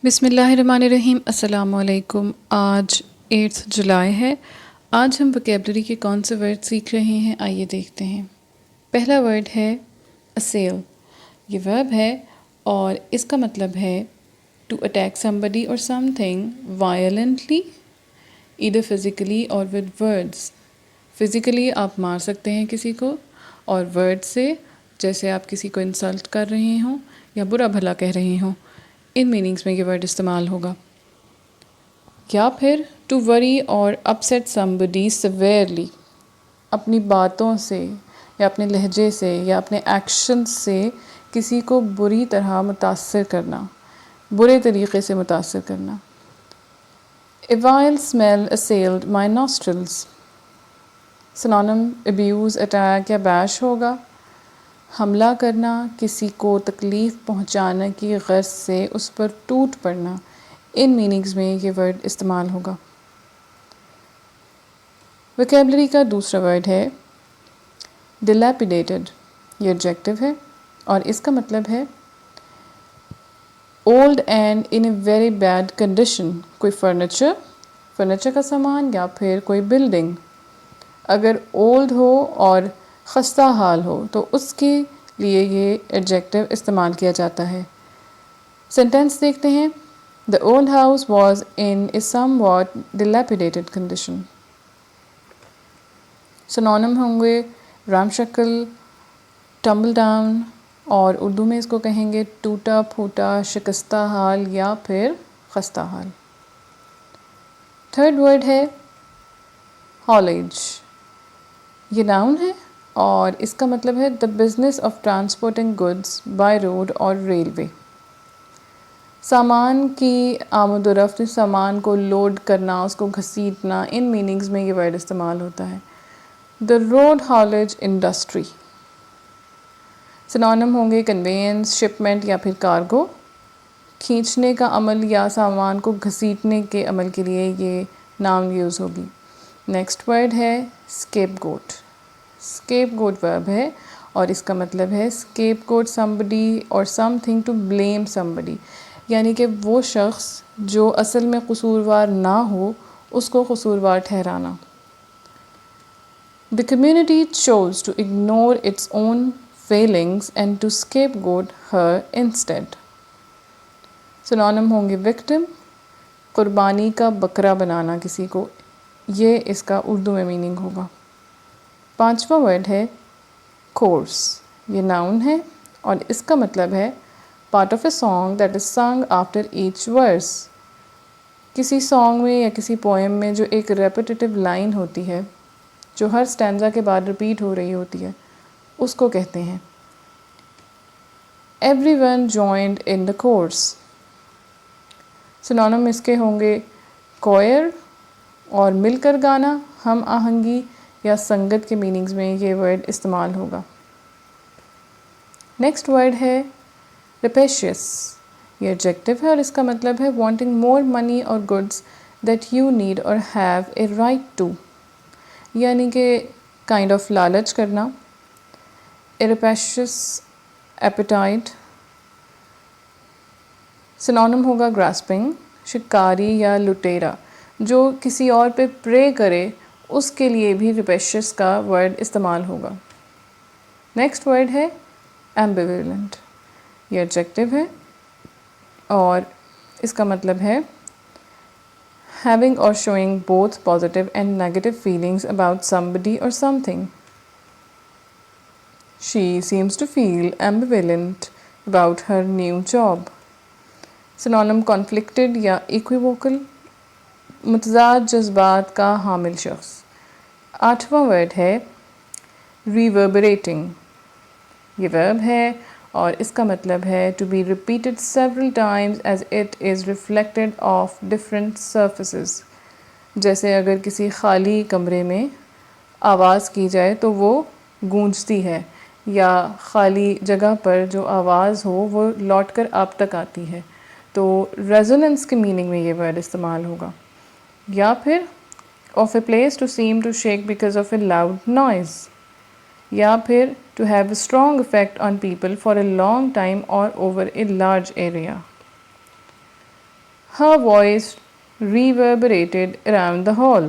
بسم اللہ الرحمن الرحیم. السلام علیکم. آج 8 جولائی ہے. آج ہم وکیبلری کے کون سے ورڈ سیکھ رہے ہیں آئیے دیکھتے ہیں. پہلا ورڈ ہے assail. یہ ورب ہے اور اس کا مطلب ہے to attack somebody or something violently either physically or with words. Physically آپ مار سکتے ہیں کسی کو اور ورڈ سے جیسے آپ کسی کو انسلٹ کر رہے ہوں یا برا بھلا کہہ رہے ہوں. ان میننگز میں یہ ورڈ استعمال ہوگا. یا پھر ٹو وری اور اپسیٹ somebody severely. اپنی باتوں سے یا اپنے لہجے سے یا اپنے ایکشن سے کسی کو بری طرح متاثر کرنا، برے طریقے سے متاثر کرنا. A vile smell assailed my nostrils. سنونم abuse, attack یا bash ہوگا. حملہ کرنا، کسی کو تکلیف پہنچانے کی غرض سے اس پر ٹوٹ پڑنا. ان میننگز میں یہ ورڈ استعمال ہوگا. ویکیبلری کا دوسرا ورڈ ہے dilapidated. یہ ایڈجیکٹو ہے اور اس کا مطلب ہے old and in a very bad condition. کوئی فرنیچر کا سامان یا پھر کوئی بلڈنگ اگر اولڈ ہو اور خستہ حال ہو تو اس کے لیے یہ ایڈجیکٹو استعمال کیا جاتا ہے. سینٹینس دیکھتے ہیں. The old house was in a somewhat dilapidated condition. سنونم ہوں گے رامشکل، ٹمبل ڈاؤن اور اردو میں اس کو کہیں گے ٹوٹا پھوٹا، شکستہ حال یا پھر خستہ حال. تھرڈ ورڈ ہے haulage. یہ ناؤن ہے اور اس کا مطلب ہے the business of transporting goods by road or railway. سامان کی آمد و رفت، سامان کو لوڈ کرنا، اس کو گھسیٹنا. ان میننگز میں یہ ورڈ استعمال ہوتا ہے. the road haulage industry. سنونم ہوں گے کنوینس، شپمنٹ یا پھر کارگو. کھینچنے کا عمل یا سامان کو گھسیٹنے کے عمل کے لیے یہ ناؤن یوز ہوگی. نیکسٹ ورڈ ہے اسکیپ گوٹ. اسکیپ گوٹ ورب ہے اور اس کا مطلب ہے escape got somebody or something to blame somebody. یعنی کہ وہ شخص جو اصل میں قصوروار نہ ہو اس کو قصوروار ٹھہرانا. The community chose to ignore its own failings and to scapegoat her instead. سنونم ہوں گے وکٹم، قربانی کا بکرا بنانا کسی کو. یہ اس کا اردو میں میننگ ہوگا. پانچواں ورڈ ہے کورس. یہ ناؤن ہے اور اس کا مطلب ہے part of a song that is سنگ آفٹر ایچ ورس. کسی سانگ میں یا کسی پوئم میں جو ایک ریپیٹیٹیو لائن ہوتی ہے جو ہر سٹینزا کے بعد ریپیٹ ہو رہی ہوتی ہے اس کو کہتے ہیں. Every one joined in the course. سنونم اس کے ہوں گے کوئر اور مل کر گانا، ہم آہنگی یا سنگت کے میننگز میں یہ ورڈ استعمال ہوگا. نیکسٹ ورڈ ہے rapacious. یہ ایڈجیکٹو ہے اور اس کا مطلب ہے wanting more money or goods that you need or have a right to. یعنی کہ کائنڈ آف لالچ کرنا. a rapacious appetite. سنونم ہوگا grasping. شکاری یا لٹیرا جو کسی اور پہ پرے کرے اس کے لیے بھی rapacious کا ورڈ استعمال ہوگا. نیکسٹ ورڈ ہے ambivalent. یہ ایڈجیکٹو ہے اور اس کا مطلب ہے having or showing both positive and negative feelings about somebody or something. She seems to feel ambivalent about her new job. سنونم conflicted یا equivocal، متضاد جذبات کا حامل شخص. آٹھواں ورڈ ہے reverberating. یہ ورب ہے اور اس کا مطلب ہے to be repeated several times as it is reflected off different surfaces. جیسے اگر کسی خالی کمرے میں آواز کی جائے تو وہ گونجتی ہے یا خالی جگہ پر جو آواز ہو وہ لوٹ کر آپ تک آتی ہے. تو ریزوننس کے میننگ میں یہ ورڈ استعمال ہوگا. یا پھر of a place to seem to shake because of a loud noise. یا پھر to have a strong effect on people for a long time or over a large area. her voice reverberated around the hall.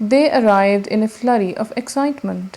They arrived in a flurry of excitement.